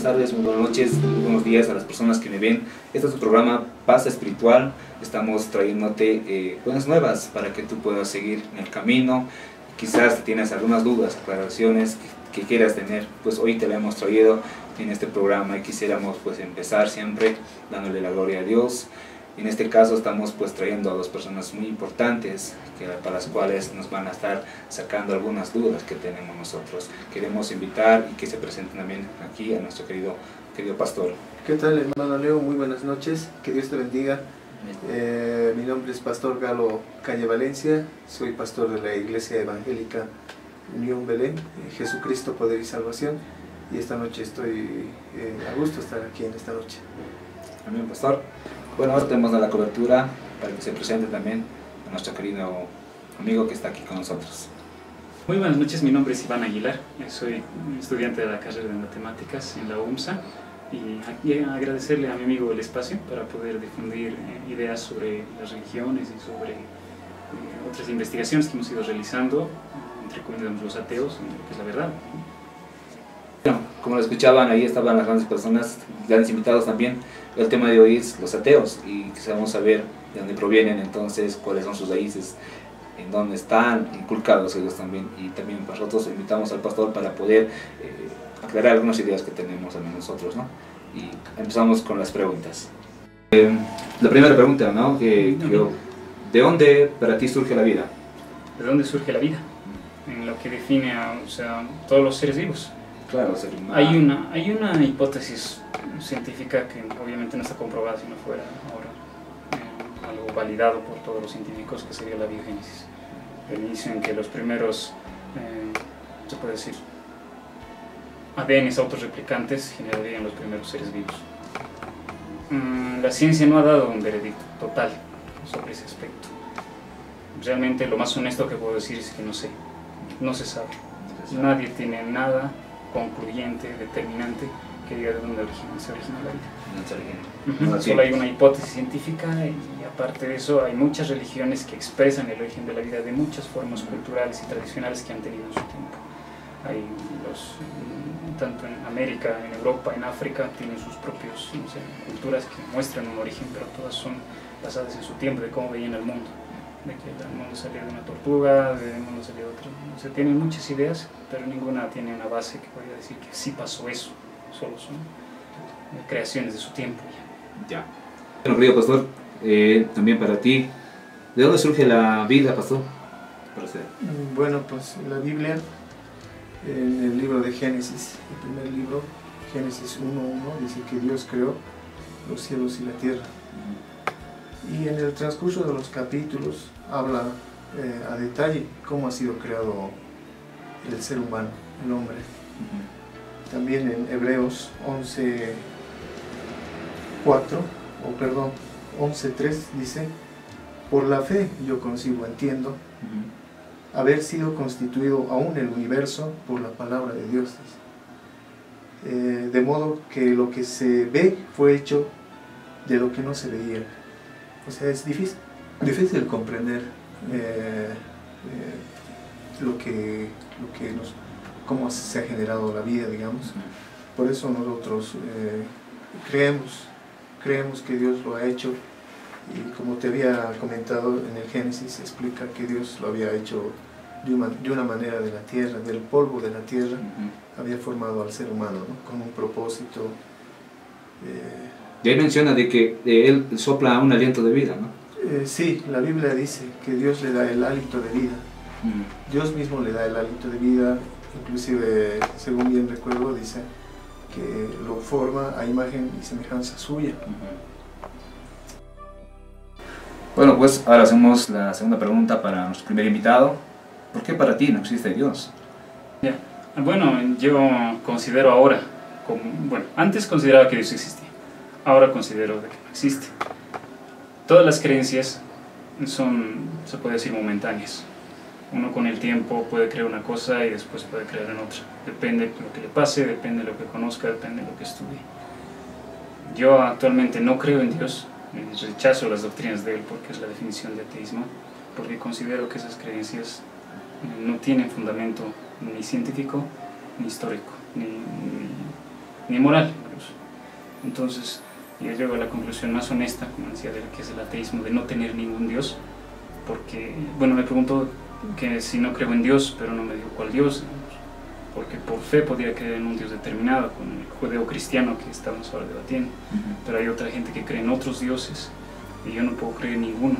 buenas tardes, muy buenas noches, muy buenos días a las personas que me ven. Este es tu programa Paz Espiritual. Estamos trayéndote buenas nuevas para que tú puedas seguir en el camino. Quizás tienes algunas dudas, aclaraciones que quieras tener, pues hoy te la hemos traído en este programa y quisiéramos pues empezar siempre dándole la gloria a Dios. En este caso estamos pues trayendo a dos personas muy importantes para las cuales nos van a estar sacando algunas dudas que tenemos nosotros. Queremos invitar y que se presenten también aquí a nuestro querido pastor. ¿Qué tal, hermano Leo? Muy buenas noches, que Dios te bendiga. Mi nombre es Pastor Galo Calle Valencia, soy pastor de la Iglesia Evangélica Unión Belén, Jesucristo, Poder y Salvación, y esta noche estoy a gusto estar aquí en esta noche. Amén, pastor. Bueno, ahora tenemos la cobertura para que se presente también a nuestro querido amigo que está aquí con nosotros. Muy buenas noches, mi nombre es Iván Aguilar, soy estudiante de la carrera de Matemáticas en la UMSA y agradecerle a mi amigo el espacio para poder difundir ideas sobre las religiones y sobre otras investigaciones que hemos ido realizando, entre comillas los ateos, que es la verdad. Bueno, como lo escuchaban, ahí estaban las grandes personas, grandes invitados también. El tema de hoy es los ateos y quisiéramos saber de dónde provienen, entonces cuáles son sus raíces, en dónde están inculcados ellos también, y también nosotros invitamos al pastor para poder aclarar algunas ideas que tenemos también nosotros, ¿no? Y empezamos con las preguntas. La primera pregunta, ¿no? ¿De dónde para ti surge la vida? ¿De dónde surge la vida? En lo que define a todos los seres vivos. Claro, hay una hipótesis científica que obviamente no está comprobada si no fuera ahora algo validado por todos los científicos, que sería la biogénesis. Dicen que los primeros, se puede decir, ADNs autorreplicantes generarían los primeros seres vivos. La ciencia no ha dado un veredicto total sobre ese aspecto. Realmente lo más honesto que puedo decir es que no sé, no se sabe. Nadie tiene nada concluyente, determinante, que diga de dónde se origina la vida. Solo hay una hipótesis científica y aparte de eso hay muchas religiones que expresan el origen de la vida de muchas formas culturales y tradicionales que han tenido en su tiempo. Hay tanto en América, en Europa, en África, tienen sus propias culturas que muestran un origen, pero todas son basadas en su tiempo, de cómo veían el mundo. De que el mundo salió de una tortuga, del mundo salió de otro. O sea, tienen muchas ideas, pero ninguna tiene una base que podría decir que sí pasó eso. Solo son creaciones de su tiempo. Ya. Bueno, querido pastor, también para ti, ¿de dónde surge la vida, pastor? Bueno, pues la Biblia, en el libro de Génesis, el primer libro, Génesis 1:1, dice que Dios creó los cielos y la tierra. Y en el transcurso de los capítulos habla a detalle cómo ha sido creado el ser humano, el hombre. También en Hebreos 11:3 dice: por la fe yo concibo, entiendo, haber sido constituido aún el universo por la palabra de Dios. De modo que lo que se ve fue hecho de lo que no se veía. O sea, es difícil comprender cómo se ha generado la vida, digamos. Por eso nosotros creemos que Dios lo ha hecho, y como te había comentado en el Génesis, explica que Dios lo había hecho de una manera de la tierra, del polvo de la tierra, había formado al ser humano, ¿no? Con un propósito. Y ahí menciona de que Él sopla un aliento de vida, ¿no? Sí, la Biblia dice que Dios le da el hálito de vida. Dios mismo le da el hálito de vida, inclusive, según bien recuerdo, dice que lo forma a imagen y semejanza suya. Bueno, pues ahora hacemos la segunda pregunta para nuestro primer invitado. ¿Por qué para ti no existe Dios? Bueno, yo considero ahora, antes consideraba que Dios existía. Ahora considero que no existe. Todas las creencias son, se puede decir, momentáneas. Uno con el tiempo puede creer una cosa y después puede creer en otra. Depende de lo que le pase, depende de lo que conozca, depende de lo que estudie. Yo actualmente no creo en Dios, rechazo las doctrinas de él porque es la definición de ateísmo, porque considero que esas creencias no tienen fundamento ni científico ni histórico, ni moral incluso. Entonces yo llego a la conclusión más honesta, como decía, de que es el ateísmo, de no tener ningún Dios, porque, bueno, me preguntó que si no creo en Dios, pero no me dijo cuál Dios, porque por fe podría creer en un Dios determinado, con el judeo-cristiano que estamos ahora debatiendo, pero hay otra gente que cree en otros dioses, y yo no puedo creer en ninguno,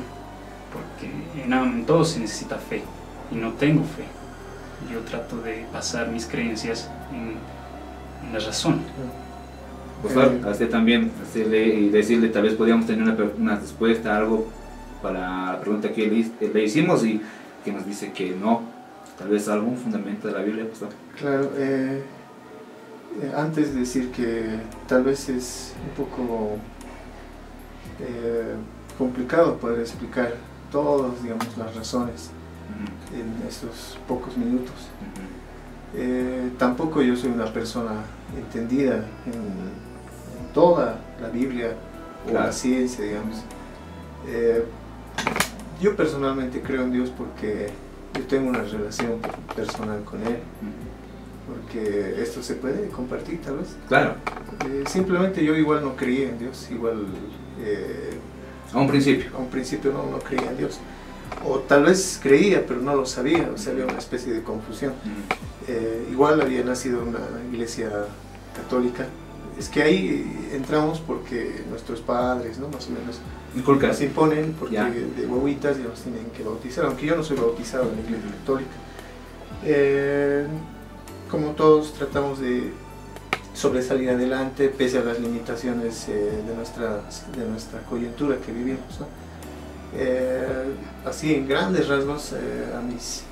porque en todo se necesita fe, y no tengo fe. Yo trato de basar mis creencias en la razón. Profesor, a usted también y decirle, tal vez podríamos tener una respuesta, algo para la pregunta que le hicimos y que nos dice que no, tal vez algún fundamento de la Biblia, profesor. Claro, antes de decir que tal vez es un poco complicado poder explicar todas, digamos, las razones en estos pocos minutos. Tampoco yo soy una persona entendida en toda la Biblia o claro, la ciencia, digamos. Yo personalmente creo en Dios porque yo tengo una relación personal con Él, porque esto se puede compartir tal vez. Claro. Simplemente yo igual no creía en Dios, igual a un principio no creía en Dios, o tal vez creía pero no lo sabía, o sea, había una especie de confusión. Igual había nacido en una iglesia católica. Es que ahí entramos porque nuestros padres, ¿no?, más o menos nos imponen, porque de huevitas ya nos tienen que bautizar, aunque yo no soy bautizado en la iglesia católica. Como todos tratamos de sobresalir adelante pese a las limitaciones de nuestra coyuntura que vivimos, ¿no? Así en grandes rasgos, a mis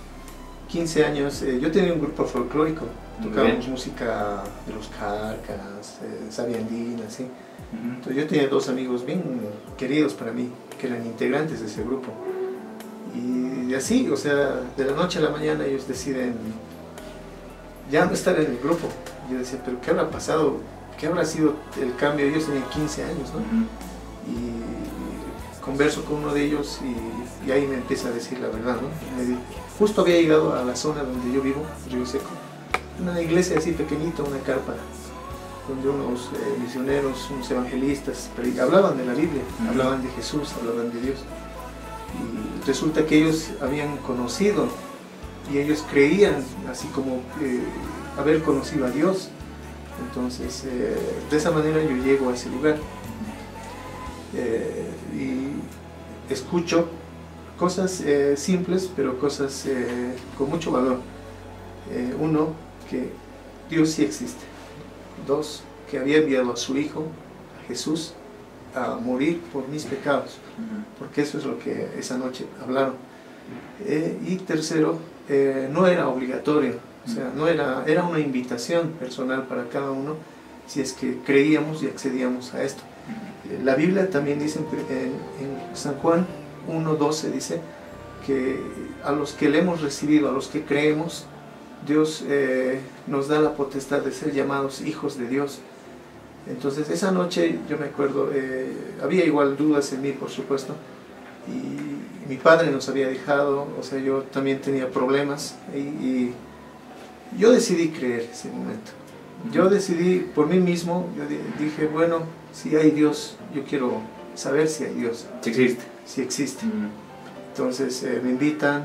15 años yo tenía un grupo folclórico, tocábamos música de los Cárcaras, Sabiandina, así. Entonces yo tenía dos amigos bien queridos para mí, que eran integrantes de ese grupo. Y así, o sea, de la noche a la mañana ellos deciden ya no estar en el grupo. Yo decía, pero ¿qué habrá pasado? ¿Qué habrá sido el cambio? Ellos tenían 15 años, ¿no? Y converso con uno de ellos y ahí me empieza a decir la verdad, ¿no? Justo había llegado a la zona donde yo vivo, Río Seco, una iglesia así pequeñita, una carpa, donde unos misioneros, unos evangelistas hablaban de la Biblia, hablaban de Jesús, hablaban de Dios. Y resulta que ellos habían conocido y ellos creían así como haber conocido a Dios. Entonces, de esa manera yo llego a ese lugar y escucho cosas simples, pero cosas con mucho valor. Uno, que Dios sí existe. Dos, que había enviado a su Hijo, a Jesús, a morir por mis pecados, porque eso es lo que esa noche hablaron. Y tercero, no era obligatorio, o sea, era una invitación personal para cada uno, si es que creíamos y accedíamos a esto. La Biblia también dice en San Juan 1:12, dice que a los que le hemos recibido, a los que creemos, Dios nos da la potestad de ser llamados hijos de Dios. Entonces esa noche yo me acuerdo, había igual dudas en mí, por supuesto, y mi padre nos había dejado, o sea, yo también tenía problemas y yo decidí creer ese momento. Yo decidí por mí mismo, yo dije, bueno, si hay Dios, yo quiero saber si hay Dios. Si existe. Si existe. Entonces me invitan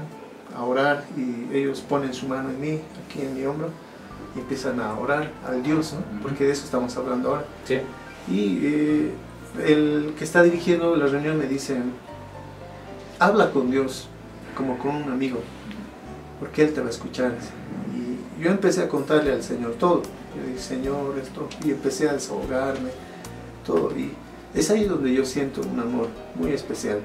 a orar y ellos ponen su mano en mí, aquí en mi hombro, y empiezan a orar al Dios, ¿no? Porque de eso estamos hablando ahora. Sí. Y el que está dirigiendo la reunión me dice, habla con Dios como con un amigo, porque Él te va a escuchar. Y yo empecé a contarle al Señor todo. Yo dije, Señor, esto, y empecé a desahogarme, todo. Y es ahí donde yo siento un amor muy especial.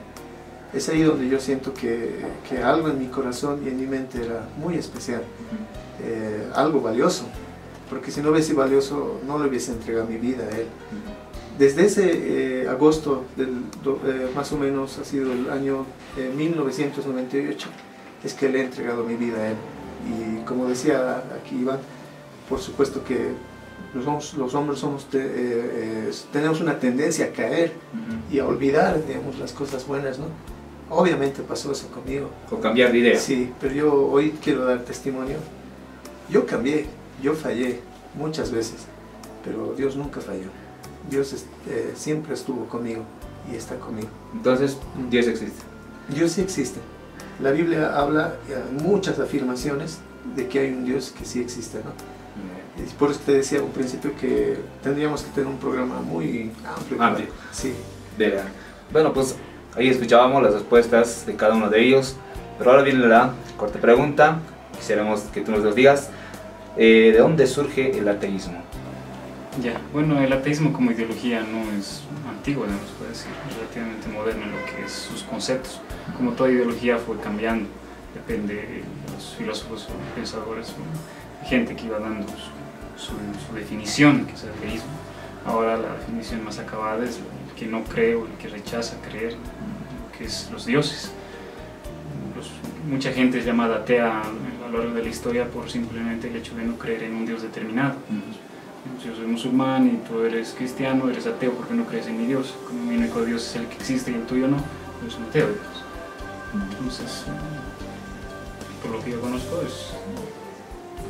Es ahí donde yo siento que algo en mi corazón y en mi mente era muy especial, algo valioso, porque si no hubiese valioso no le hubiese entregado mi vida a Él. Desde ese agosto, más o menos ha sido el año 1998, es que le he entregado mi vida a Él. Y como decía aquí Iván, por supuesto que los hombres tenemos una tendencia a caer y a olvidar, digamos, las cosas buenas, ¿no? Obviamente pasó eso conmigo. O cambiar de idea. Sí, pero yo hoy quiero dar testimonio. Yo cambié, yo fallé muchas veces, pero Dios nunca falló. Dios siempre estuvo conmigo y está conmigo. Entonces, Dios existe. Dios sí existe. La Biblia habla muchas afirmaciones de que hay un Dios que sí existe, ¿no? Y por eso te decía al principio que tendríamos que tener un programa muy amplio. Sí. Bueno, pues ahí escuchábamos las respuestas de cada uno de ellos, pero ahora viene la corta pregunta. Quisiéramos que tú nos digas, ¿de dónde surge el ateísmo? Ya, bueno, el ateísmo como ideología no es antiguo, se puede decir, es relativamente moderno en lo que es sus conceptos. Como toda ideología fue cambiando, depende de los filósofos o pensadores, o gente que iba dando su definición, que es el ateísmo. Ahora la definición más acabada es el que no cree o el que rechaza creer, que es los dioses. Mucha gente es llamada atea a lo largo de la historia por simplemente el hecho de no creer en un Dios determinado. Si yo soy musulmán y tú eres cristiano, eres ateo porque no crees en mi Dios. Como mi único Dios es el que existe y el tuyo no, yo soy un ateo, digamos. Entonces, por lo que yo conozco, es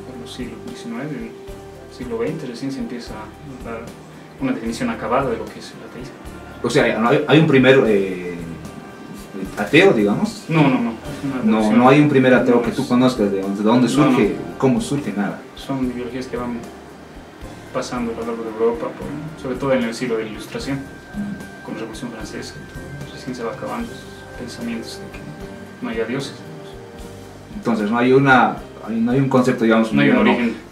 por los siglos XIX, siglo XX, recién se empieza a dar una definición acabada de lo que es el ateísmo. O sea, ¿hay un primer ateo, digamos? No hay un primer ateo que tú conozcas, de dónde surge, cómo surge, nada. Son ideologías que van pasando a lo largo de Europa, sobre todo en el siglo de la Ilustración, con la Revolución Francesa, recién se va acabando esos pensamientos de que no haya dioses. Entonces no hay un concepto, digamos, no hay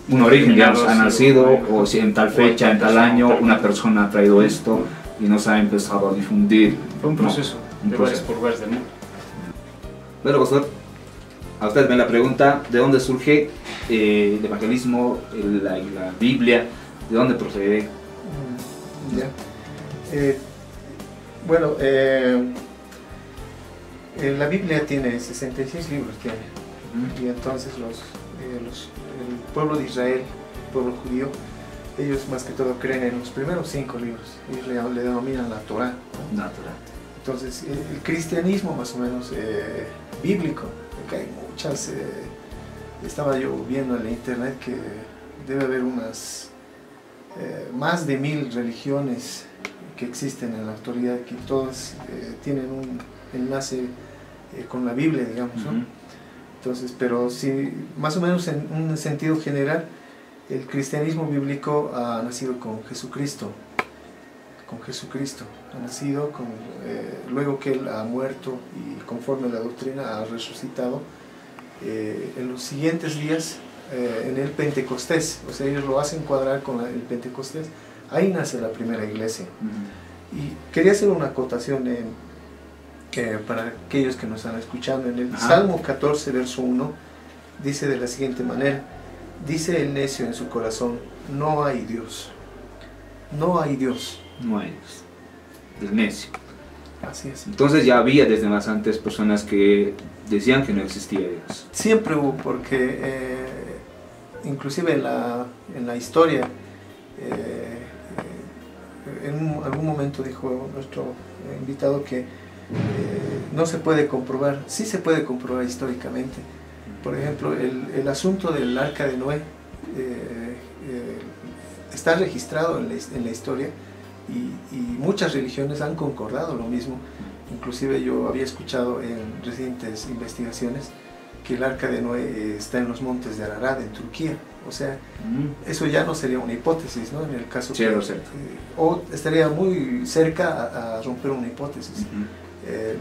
un origen, digamos, ha nacido, o si en tal fecha, en tal año, una persona ha traído esto y nos ha empezado a difundir. Fue un proceso de varios lugares del mundo. Bueno, pastor, a ustedes ven la pregunta, ¿de dónde surge el evangelismo, la Biblia? ¿De dónde procede? Ya. Bueno, la Biblia tiene 66 libros, y entonces el pueblo de Israel, el pueblo judío, ellos más que todo creen en los primeros 5 libros, ellos le denominan la Torá. Entonces, el cristianismo más o menos bíblico, porque hay muchas, estaba yo viendo en la internet que debe haber unas más de 1000 religiones que existen en la actualidad, que todas tienen un enlace con la Biblia, digamos, ¿no? Entonces, pero sí, más o menos en un sentido general, el cristianismo bíblico ha nacido con Jesucristo, ha nacido luego que Él ha muerto y conforme a la doctrina ha resucitado, en los siguientes días, en el Pentecostés, o sea, ellos lo hacen cuadrar con el Pentecostés, ahí nace la primera iglesia. Y quería hacer una acotación para aquellos que nos están escuchando. En el Salmo 14, verso 1, dice de la siguiente manera: dice el necio en su corazón, no hay Dios. No hay Dios. No hay Dios. El necio. Así es. Entonces ya había desde más antes personas que decían que no existía Dios. Siempre hubo, porque inclusive en la historia, en algún momento dijo nuestro invitado que no se puede comprobar, sí se puede comprobar históricamente. Por ejemplo, el asunto del arca de Noé está registrado en la historia, y muchas religiones han concordado lo mismo. Inclusive yo había escuchado en recientes investigaciones que el arca de Noé está en los montes de Ararat, en Turquía. O sea, eso ya no sería una hipótesis, ¿no? En el caso o estaría muy cerca a romper una hipótesis.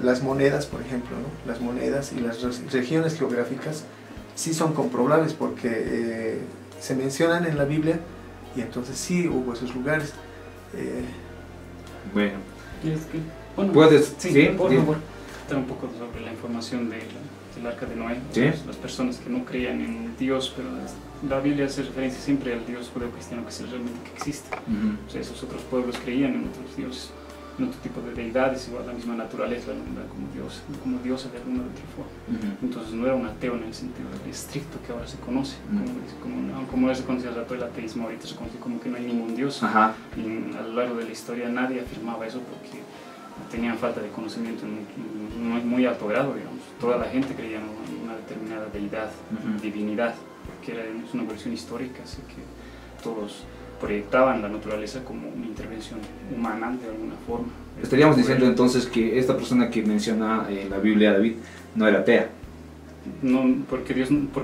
Las monedas, por ejemplo, ¿no? Las monedas y las regiones geográficas sí son comprobables, porque se mencionan en la Biblia, y entonces sí hubo esos lugares. Bueno, puedes, sí, por favor, un poco sobre la información del arca de Noé. ¿Sí? Las personas que no creían en Dios, pero la Biblia hace referencia siempre al Dios judeo-cristiano, que es el realmente que existe. O sea, esos otros pueblos creían en otros dioses, en otro tipo de deidades, igual la misma naturaleza, como diosa de alguna u otra forma. Entonces no era un ateo en el sentido estricto que ahora se conoce, como ahora se conoce el ateísmo, ahorita se conoce como que no hay ningún dios. Y a lo largo de la historia nadie afirmaba eso porque tenían falta de conocimiento en muy alto grado, digamos. Toda la gente creía en una determinada deidad, divinidad, que es una versión histórica, así que todos proyectaban la naturaleza como una intervención humana de alguna forma. Estaríamos diciendo entonces que esta persona que menciona en la Biblia, David, no era atea. No, porque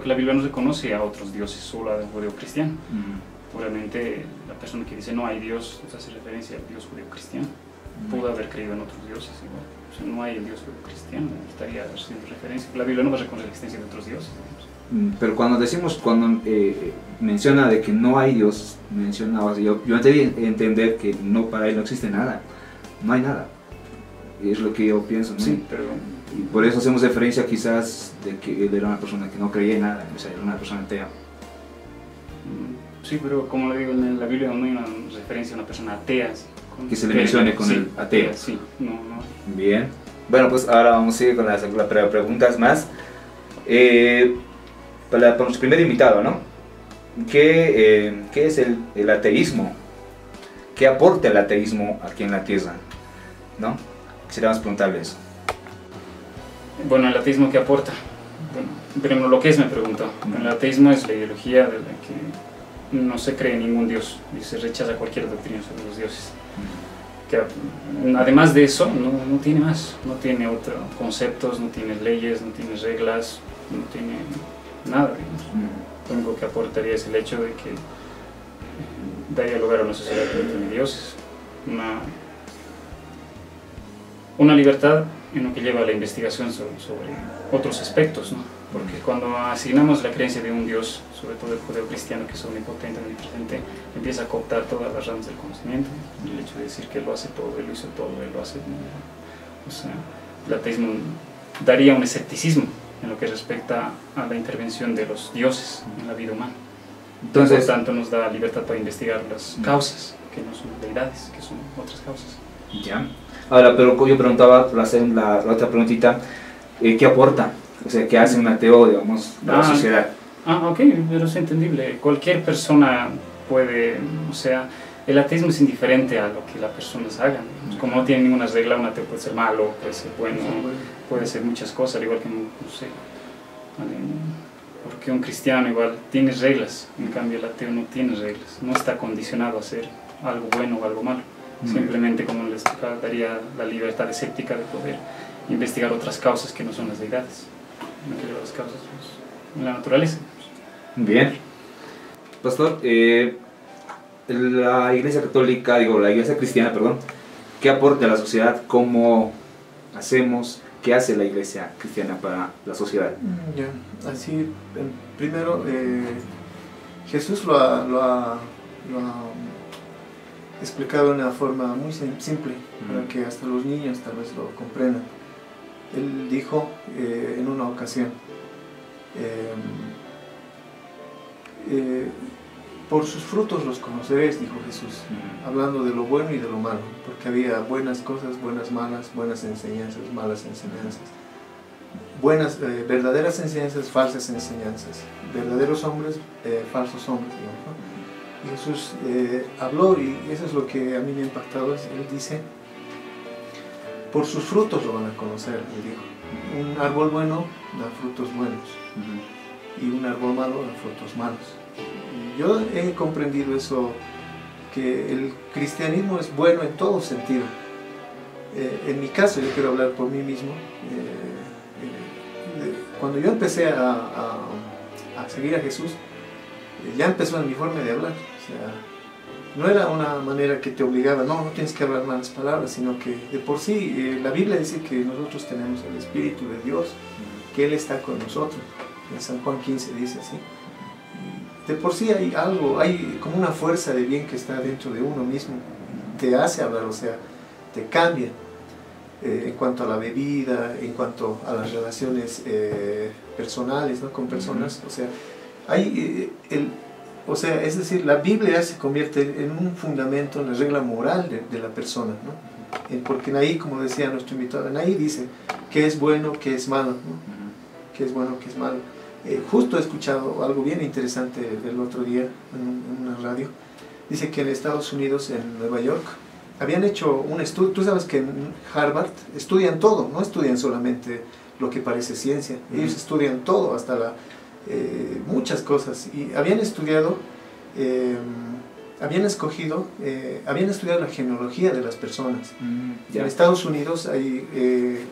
la Biblia no reconoce a otros dioses, solo al judeo-cristiano. Obviamente la persona que dice no hay Dios, o sea, hace referencia al Dios judeo-cristiano. Pudo haber creído en otros dioses igual. O sea, no hay el Dios judeo-cristiano, estaría haciendo referencia. La Biblia no va a reconocer la existencia de otros dioses, digamos. Pero cuando decimos, cuando menciona de que no hay Dios, mencionabas, yo entendí entender que no, para él no existe nada, no hay nada. Es lo que yo pienso, ¿no? Sí, pero... Y por eso hacemos referencia quizás de que él era una persona que no creía en nada, o sea, era una persona atea. Sí, pero como le digo, en la Biblia no hay una referencia a una persona atea. Que se le mencione con el ateo. Sí, no. Bien. Bueno, pues ahora vamos a ir con las preguntas más. Para nuestro primer invitado, ¿no? ¿Qué es el ateísmo? ¿Qué aporta el ateísmo aquí en la Tierra? ¿No? Quisiéramos preguntarle eso. Bueno, el ateísmo, ¿qué aporta? Bueno, pero lo que es, me preguntó. El ateísmo es la ideología de la que no se cree en ningún dios y se rechaza cualquier doctrina sobre los dioses. Que, además de eso, no tiene más, no tiene otros conceptos, no tiene leyes, no tiene reglas, no tiene nada, digamos. Lo único que aportaría es el hecho de que daría lugar a una sociedad que no tiene dioses, una libertad en lo que lleva a la investigación sobre otros aspectos, ¿no? Porque cuando asignamos la creencia de un Dios, sobre todo el judeo-cristiano, que es omnipotente, omnipresente, empieza a cooptar todas las ramas del conocimiento. El hecho de decir que Él lo hace todo, Él lo hizo todo, Él lo hace... O sea, el ateísmo daría un escepticismo en lo que respecta a la intervención de los dioses en la vida humana. Entonces, por tanto, nos da libertad para investigar las causas, que no son deidades, que son otras causas. Ya. Ahora, pero yo preguntaba, por hacer la otra preguntita, ¿qué aporta? O sea, ¿qué hace un ateo, digamos, para la sociedad? Ok, pero es entendible. Cualquier persona puede, o sea, el ateísmo es indiferente a lo que las personas hagan. Como no tiene ninguna regla, un ateo puede ser malo, puede ser bueno, puede ser muchas cosas, al igual que, no sé, porque un cristiano igual tiene reglas, en cambio el ateo no tiene reglas, no está condicionado a hacer algo bueno o algo malo. Simplemente, como les daría la libertad escéptica de poder investigar otras causas que no son las deidades, no que las causas pues, la naturaleza. Bien. Pastor, la Iglesia Católica, la Iglesia Cristiana, perdón, ¿qué aporta a la sociedad? ¿Cómo hacemos? ¿Qué hace la Iglesia Cristiana para la sociedad? Ya, así, primero, Jesús lo ha explicado de una forma muy simple, para que hasta los niños tal vez lo comprendan. Él dijo en una ocasión, por sus frutos los conoceréis, dijo Jesús, hablando de lo bueno y de lo malo, porque había buenas cosas, buenas, malas, buenas enseñanzas, malas enseñanzas, buenas, verdaderas enseñanzas, falsas enseñanzas, verdaderos hombres, falsos hombres, digamos, ¿no? Y Jesús habló, y eso es lo que a mí me ha impactado. Él dice, por sus frutos lo van a conocer, él dijo. Un árbol bueno da frutos buenos, y un árbol malo da frutos malos. Y yo he comprendido eso, que el cristianismo es bueno en todo sentido. En mi caso, yo quiero hablar por mí mismo, cuando yo empecé a seguir a Jesús, ya empezó en mi forma de hablar. O sea, no era una manera que te obligaba, no tienes que hablar malas palabras, sino que de por sí, la Biblia dice que nosotros tenemos el Espíritu de Dios, que Él está con nosotros. En San Juan 15 dice así. De por sí hay algo, hay como una fuerza de bien que está dentro de uno mismo, te hace hablar, o sea, te cambia. En cuanto a la bebida, en cuanto a las relaciones personales, ¿no? Con personas, o sea, es decir, la Biblia se convierte en un fundamento, en la regla moral de la persona, ¿no? Porque en ahí, como decía nuestro invitado, en ahí dice qué es bueno, qué es malo, ¿no? Qué es bueno, qué es malo. Justo he escuchado algo bien interesante el otro día en una radio. Dice que en Estados Unidos, en Nueva York, habían hecho un estudio. Tú sabes que en Harvard estudian todo, no estudian solamente lo que parece ciencia, ellos estudian todo, hasta muchas cosas, y habían estudiado habían escogido, habían estudiado la genealogía de las personas. En Estados Unidos hay,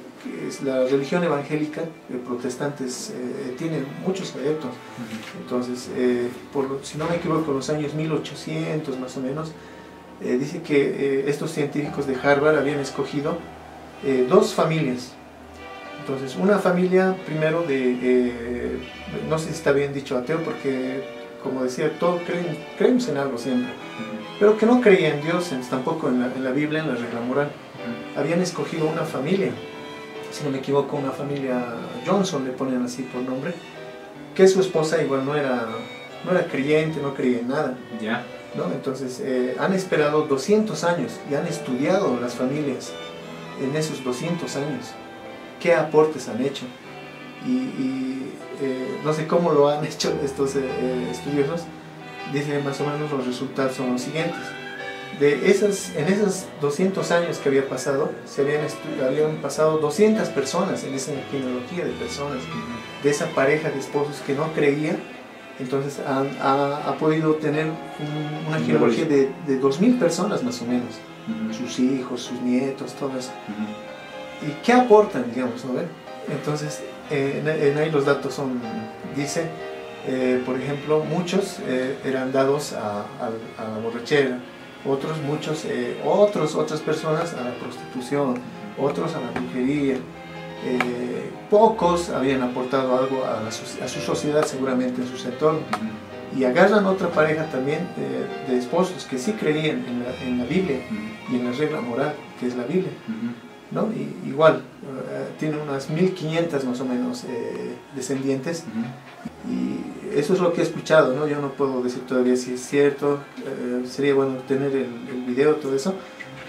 la religión evangélica, protestantes, tiene muchos adeptos. Entonces, si no me equivoco, en los años 1800 más o menos, dice que estos científicos de Harvard habían escogido dos familias. Entonces, una familia primero no sé si está bien dicho ateo, porque como decía, todos creemos en algo siempre, pero que no creía en Dios, tampoco en la Biblia, en la regla moral. Habían escogido una familia, si no me equivoco, una familia Johnson, le ponen así por nombre, que su esposa igual no era creyente, no creía en nada. ¿No? Entonces han esperado 200 años y han estudiado las familias en esos 200 años. ¿Qué aportes han hecho? No sé cómo lo han hecho estos estudiosos. Dice más o menos los resultados son los siguientes. En esos 200 años que había pasado, habían pasado 200 personas en esa genealogía de personas, de esa pareja de esposos que no creía. Entonces ha podido tener una genealogía de 2000 personas más o menos, sus hijos, sus nietos, todo eso. ¿Y qué aportan, digamos, no ven? Entonces, en ahí los datos dice, por ejemplo, muchos eran dados a la borrachera, otras personas a la prostitución, otros a la brujería. Pocos habían aportado algo a su sociedad, seguramente en su sector, y agarran otra pareja también de esposos que sí creían en la Biblia y en la regla moral, que es la Biblia, ¿no? Y igual, tiene unas 1500 más o menos descendientes, y eso es lo que he escuchado, ¿no? Yo no puedo decir todavía si es cierto, sería bueno tener el video, todo eso.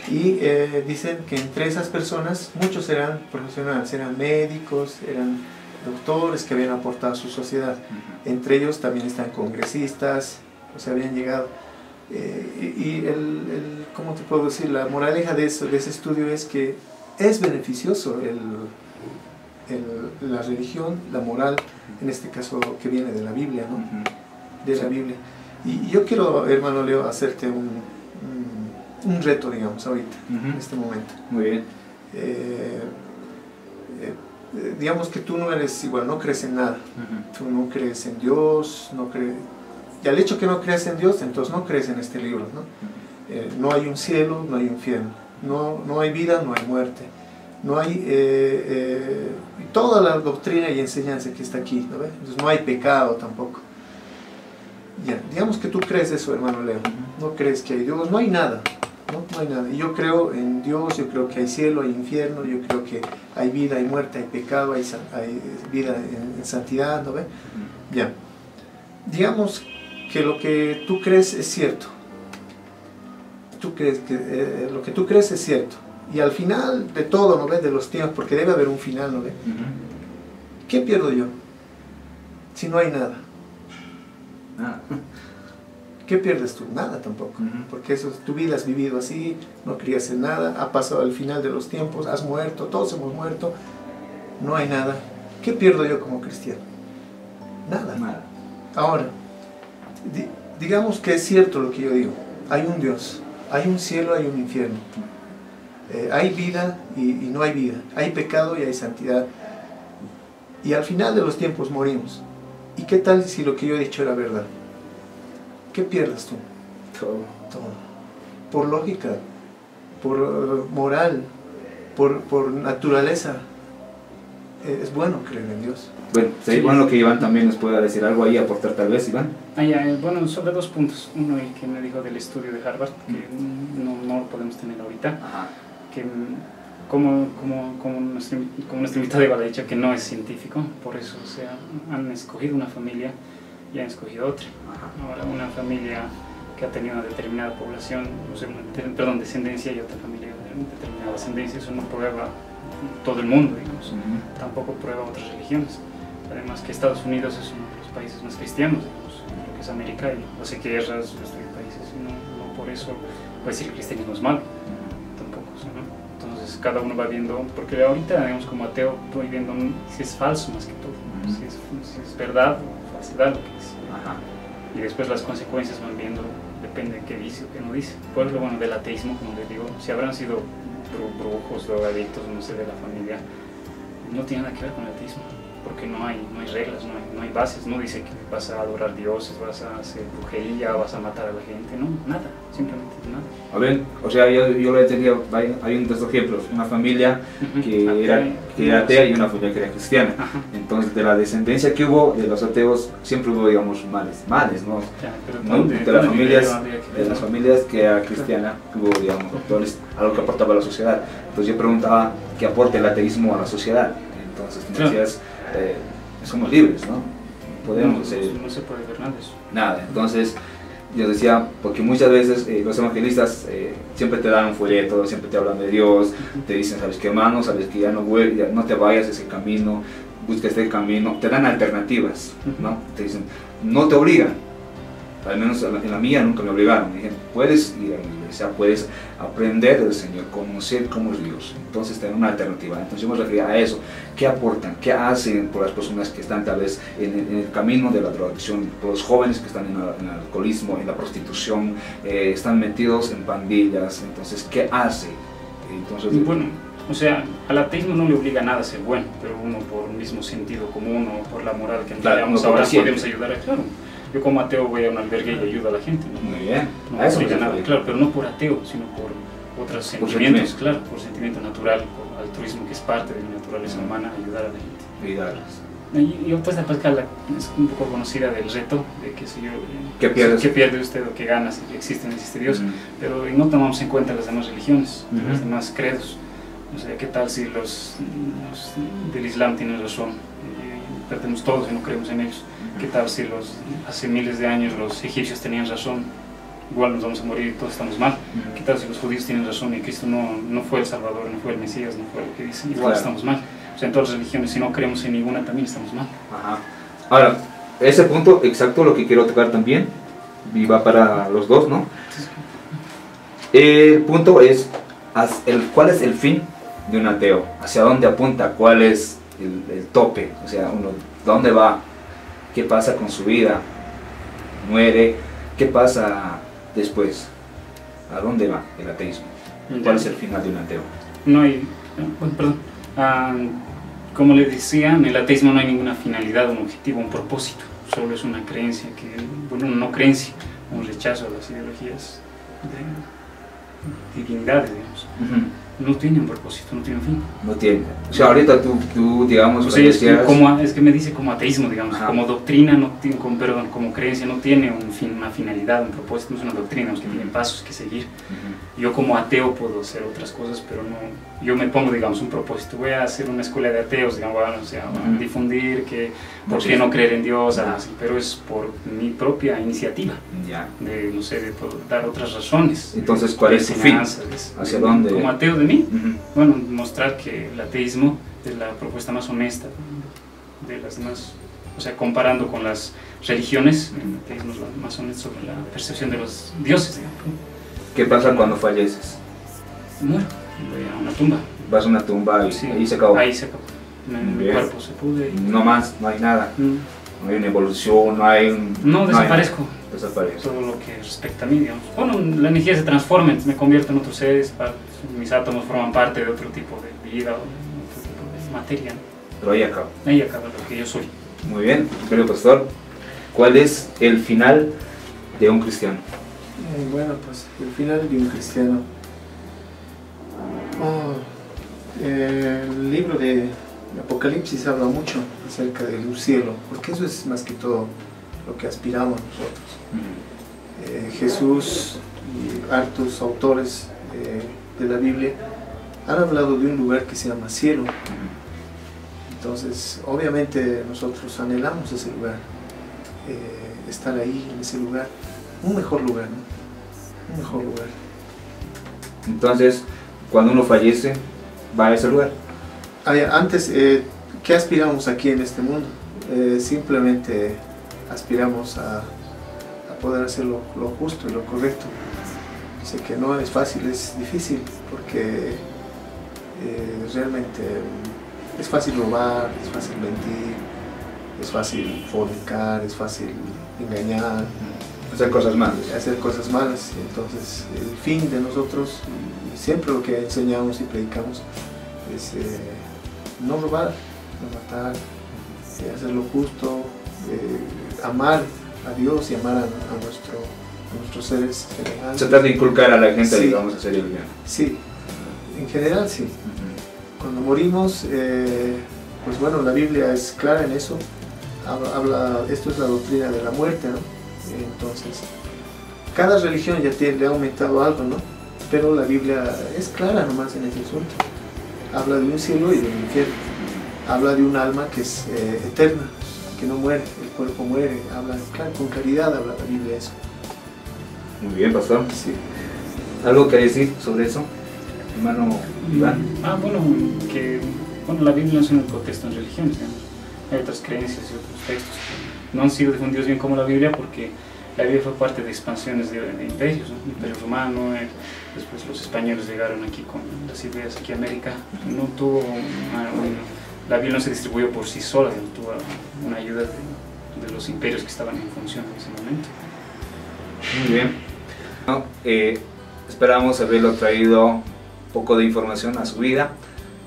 Y dicen que entre esas personas muchos eran profesionales, eran médicos, eran doctores que habían aportado a su sociedad. Entre ellos también están congresistas, o sea, habían llegado. ¿Cómo te puedo decir? La moraleja de ese estudio es que es beneficioso la religión, la moral, en este caso que viene de la Biblia, ¿no? De la Biblia. Y yo quiero, hermano Leo, hacerte un reto, digamos, ahorita, en este momento. Muy bien. Digamos que tú no eres igual, no crees en nada. Tú no crees en Dios, no crees... Y al hecho que no crees en Dios, entonces no crees en este libro, ¿no? No hay un cielo, no hay un infierno. No hay vida, no hay muerte. No hay... toda la doctrina y enseñanza que está aquí, ¿no ves? Entonces no hay pecado tampoco. Ya, digamos que tú crees eso, hermano Leo. No crees que hay Dios, no hay nada. No hay nada. Y yo creo en Dios, yo creo que hay cielo, hay infierno, yo creo que hay vida, hay muerte, hay pecado, hay vida en santidad, ¿no ve? Ya. Digamos que lo que tú crees es cierto. Tú crees que lo que tú crees es cierto. Y al final de todo, ¿no ve? De los tiempos, porque debe haber un final, ¿no ve? ¿Qué pierdo yo? Si no hay nada. Nada. ¿Qué pierdes tú? Nada tampoco, porque tu vida has vivido así, no creías en nada, ha pasado al final de los tiempos, has muerto, todos hemos muerto, no hay nada. ¿Qué pierdo yo como cristiano? Nada. Ahora, digamos que es cierto lo que yo digo, hay un Dios, hay un cielo, hay un infierno, hay vida y no hay vida, hay pecado y hay santidad, y al final de los tiempos morimos. ¿Y qué tal si lo que yo he dicho era verdad? ¿Qué pierdes tú? Todo. Por lógica, por moral, por naturaleza, es bueno creer en Dios. Bueno, sería bueno que Iván también nos pueda decir algo ahí, aportar tal vez, Iván. Bueno, sobre dos puntos. Uno, el que me dijo del estudio de Harvard, que no lo podemos tener ahorita. Que como nuestro invitado igual ha dicho que no es científico, por eso, o sea, han escogido una familia y han escogido otra. Ahora, una familia que ha tenido una determinada población, o sea, descendencia, y otra familia de determinada descendencia, eso no prueba todo el mundo, digamos. Tampoco prueba otras religiones. Además que Estados Unidos es uno de los países más cristianos, digamos, en lo que es América, y no sé qué guerras destruyen países, no por eso va a decir que el cristianismo es malo, tampoco, ¿no? Entonces cada uno va viendo, porque ahorita, digamos, como ateo, estoy viendo si es falso más que todo, si es verdad o falsedad lo que es. Y después las consecuencias van viendo depende de qué dice o qué no dice. Pues lo bueno del ateísmo, como les digo, si habrán sido brujos, drogadictos, no sé, de la familia, no tiene nada que ver con el ateísmo, porque no hay reglas, no hay bases, no dice que vas a adorar dioses, vas a hacer brujería, vas a matar a la gente, no, nada, simplemente nada. A ver, o sea, yo lo he entendido, hay un dos ejemplos, una familia que era atea y una familia que era cristiana. Entonces, de la descendencia que hubo de los ateos, siempre hubo, digamos, males, ¿no? Ya, pero ¿no? De las familias que era cristiana, hubo, digamos, entonces, algo que aportaba a la sociedad. Entonces yo preguntaba, ¿qué aporta el ateísmo a la sociedad? Entonces tú me decías, somos libres, ¿no? Podemos hacer... No se puede ver nada de eso. Nada, entonces yo decía, porque muchas veces los evangelistas siempre te dan un folleto, siempre te hablan de Dios, te dicen, sabes que hermano, sabes que ya no te vayas ese camino, busca este camino, te dan alternativas, ¿no? Te dicen, no te obligan, al menos en la mía nunca me obligaron, me dijeron, puedes ir a la iglesia, puedes aprender del Señor, conocer cómo es Dios, entonces tener una alternativa. Entonces yo me refería a eso, ¿qué aportan? ¿Qué hacen por las personas que están tal vez en el camino de la drogadicción, por los jóvenes que están en el alcoholismo, en la prostitución, están metidos en pandillas? Entonces, ¿qué hace? Entonces, bueno, o sea, al ateísmo no le obliga nada a ser bueno, pero uno por un mismo sentido común o por la moral que nos ahora podemos ayudar a, claro. Yo como ateo voy a un albergue y ayudo a la gente, ¿no? Muy bien. No me obliga nada, claro, pero no por ateo, sino por otros sentimientos, claro, por sentimiento natural, por altruismo, que es parte de mi naturaleza humana, ayudar a la gente. Ayudarles. Y pues la Pascal es un poco conocida del reto de que si yo, ¿qué pierde usted o qué gana, si existe o no existe Dios, pero no tomamos en cuenta las demás religiones, los demás credos. O sea, ¿qué tal si los del Islam tienen razón? Perdemos todos y no creemos en ellos. ¿Qué tal si hace miles de años los egipcios tenían razón? Igual nos vamos a morir y todos estamos mal. ¿Qué tal si los judíos tienen razón y Cristo no fue el Salvador, no fue el Mesías, no fue lo que dicen? Igual estamos mal. O sea, en todas las religiones, si no creemos en ninguna, también estamos mal. Ajá. Ahora, ese punto exacto lo que quiero tocar también, y va para los dos, ¿no? El punto es, ¿cuál es el fin de un ateo? ¿Hacia dónde apunta? ¿Cuál es el tope? O sea, ¿dónde va? ¿Qué pasa con su vida? ¿Muere? ¿Qué pasa después? ¿A dónde va el ateísmo? ¿Cuál es el final de un ateo? No hay, perdón, como les decía, en el ateísmo no hay ninguna finalidad, un objetivo, un propósito, solo es una creencia, una no creencia, un rechazo a las ideologías de divinidades, digamos. No tiene un propósito, no tiene un fin. No tiene. O sea, ahorita tú digamos... O sea, es que me dice como ateísmo, digamos, como doctrina, como creencia, no tiene un fin, una finalidad, un propósito, no es una doctrina, que tiene pasos que seguir. Yo como ateo puedo hacer otras cosas, pero no... Yo me pongo, digamos, un propósito. Voy a hacer una escuela de ateos, digamos, o sea, difundir que por qué no creer en Dios, así, pero es por mi propia iniciativa. De, no sé, de dar otras razones. Entonces, ¿cuál es su fin? ¿Hacia dónde? Como ateo de mí, bueno, mostrar que el ateísmo es la propuesta más honesta de las demás, o sea, comparando con las religiones, el ateísmo es la más honesta sobre la percepción de los dioses, digamos. ¿Qué pasa cuando falleces? Muero, voy a una tumba. Vas a una tumba y ahí se acabó. Ahí se acabó. Mi cuerpo se pudre. No más, no hay nada. No hay una evolución, no hay un... No, desaparezco. Desaparece. Todo lo que respecta a mí, digamos. Bueno, la energía se transforma, me convierto en otros seres, mis átomos forman parte de otro tipo de vida, otro tipo de materia. Pero ahí acaba. Ahí acaba lo que yo soy. Muy bien, querido pastor. ¿Cuál es el final de un cristiano? Bueno, pues el final de un cristiano. El libro de Apocalipsis habla mucho acerca del cielo, porque eso es más que todo lo que aspiramos nosotros. Jesús y hartos autores de la Biblia han hablado de un lugar que se llama cielo. Entonces, obviamente nosotros anhelamos ese lugar, estar ahí en ese lugar, un mejor lugar, ¿no? Un mejor lugar. Entonces, cuando uno fallece, va a ese lugar. Antes, ¿qué aspiramos aquí en este mundo? Simplemente aspiramos a poder hacer lo justo y lo correcto. Sé que no es fácil, es difícil, porque realmente es fácil robar, es fácil mentir, es fácil fornicar, es fácil engañar, hacer cosas malas. Hacer cosas malas. Entonces, el fin de nosotros, y siempre lo que enseñamos y predicamos, es no robar, no matar, hacer lo justo, amar a Dios y amar a nuestros seres generales. Tratar de inculcar a la gente, Sí. digamos, a hacer el bien. Sí, en general sí. Cuando morimos, pues bueno, la Biblia es clara en eso. Esto es la doctrina de la muerte, ¿no? Entonces, cada religión ya le ha aumentado algo, ¿no? Pero la Biblia es clara nomás en ese asunto. Habla de un cielo y de un infierno. Habla de un alma que es eterna, que no muere, el cuerpo muere. Habla, claro, con claridad habla la Biblia eso. Muy bien, pastor. Sí. ¿Algo que decir sobre eso, hermano Iván? Bueno, la Biblia no es un contexto en religiones, ¿no? Hay otras creencias y otros textos que no han sido difundidos bien como la Biblia, porque la Biblia fue parte de expansiones de imperios, ¿no? Imperio romano, después los españoles llegaron aquí con las ideas aquí a América. No tuvo la Biblia no se distribuyó por sí sola, tuvo una ayuda de los imperios que estaban en función en ese momento. Muy bien. No, esperamos haberlo traído un poco de información a su vida.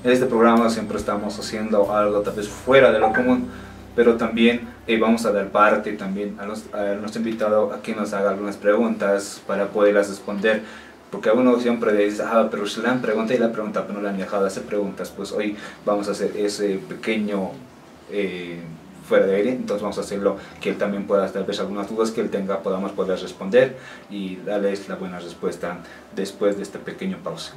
En este programa siempre estamos haciendo algo tal vez fuera de lo común, pero también vamos a dar parte también a nuestro invitado a que nos haga algunas preguntas para poderlas responder, porque a uno siempre dice, pero si le han preguntado y la pregunta, pero no le han dejado de hacer preguntas. Pues hoy vamos a hacer ese pequeño fuera de aire, entonces vamos a hacerlo que él también pueda, tal vez algunas dudas que él tenga podamos poder responder y darles la buena respuesta después de este pequeño pausa.